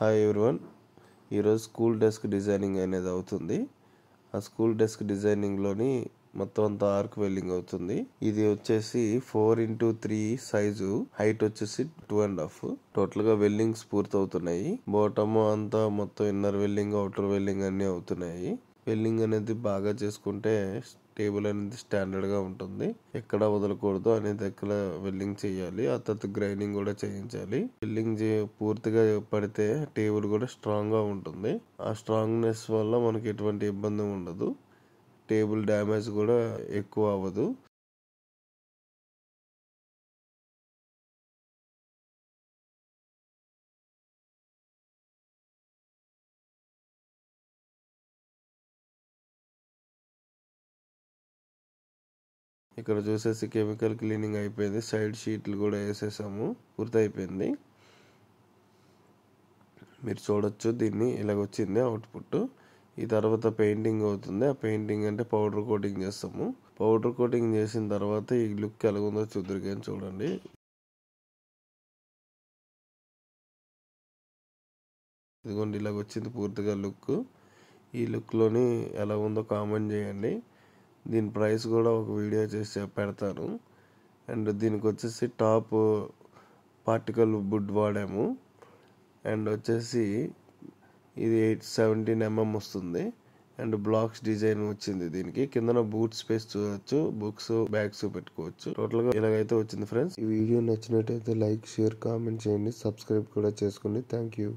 Hi everyone. ఈరోజు school desk designing అనేది అవుతుంది. ఆ స్కూల్ డెస్క్ డిజైనింగ్లోని మొత్తం అంతా ఆర్క్ వెల్డింగ్ అవుతుంది. ఇది వచ్చేసి 4x3 సైజు, హైట్ వచ్చేసి 2.5. టోటల్గా వెల్డింగ్స్ పూర్తి అవుతున్నాయి. బాటమ్ అంతా మొత్తం ఇన్నర్ వెల్డింగ్, అవుటర్ వెల్డింగ్ అన్నీ అవుతున్నాయి. వెల్డింగ్ అనేది బాగా చేసుకుంటే టేబుల్ అనేది స్టాండర్డ్ గా ఉంటుంది. ఎక్కడ వదలకూడదు అనేది ఎక్కడ వెల్డింగ్ చేయాలి. ఆ తర్వాత గ్రైండింగ్ కూడా చేయించాలి. వెల్డింగ్ పూర్తిగా పడితే టేబుల్ కూడా స్ట్రాంగ్ గా ఉంటుంది. ఆ స్ట్రాంగ్నెస్ వల్ల మనకి ఎటువంటి ఇబ్బంది ఉండదు. టేబుల్ డ్యామేజ్ కూడా ఎక్కువ అవ్వదు. ఇక్కడ చూసేసి కెమికల్ క్లీనింగ్ అయిపోయింది. సైడ్ షీట్లు కూడా వేసేసాము. పూర్తి అయిపోయింది. మీరు చూడొచ్చు, దీన్ని ఇలాగొచ్చింది అవుట్పుట్. ఈ తర్వాత పెయింటింగ్ అవుతుంది. ఆ పెయింటింగ్ అంటే పౌడర్ కోటింగ్ చేస్తాము. పౌడర్ కోటింగ్ చేసిన తర్వాత ఈ లుక్ ఎలాగుందో చూద్దరికని చూడండి. ఇదిగోండి, ఇలాగ వచ్చింది పూర్తిగా లుక్. ఈ లుక్లోని ఎలా ఉందో కామెంట్ చేయండి. దీని ప్రైస్ కూడా ఒక వీడియో చేసి పెడతాను. అండ్ దీనికి వచ్చేసి టాప్ పార్టికల్ వుడ్ వాడాము. అండ్ వచ్చేసి ఇది 17mm వస్తుంది. అండ్ బ్లాక్స్ డిజైన్ వచ్చింది. దీనికి కింద బూట్ స్పేస్ చూడొచ్చు. బుక్స్, బ్యాగ్స్ పెట్టుకోవచ్చు. టోటల్ గా ఇలాగైతే వచ్చింది ఫ్రెండ్స్. ఈ వీడియో నచ్చినట్టయితే లైక్, షేర్, కామెంట్ చేయండి. సబ్స్క్రైబ్ కూడా చేసుకోండి. Thank you.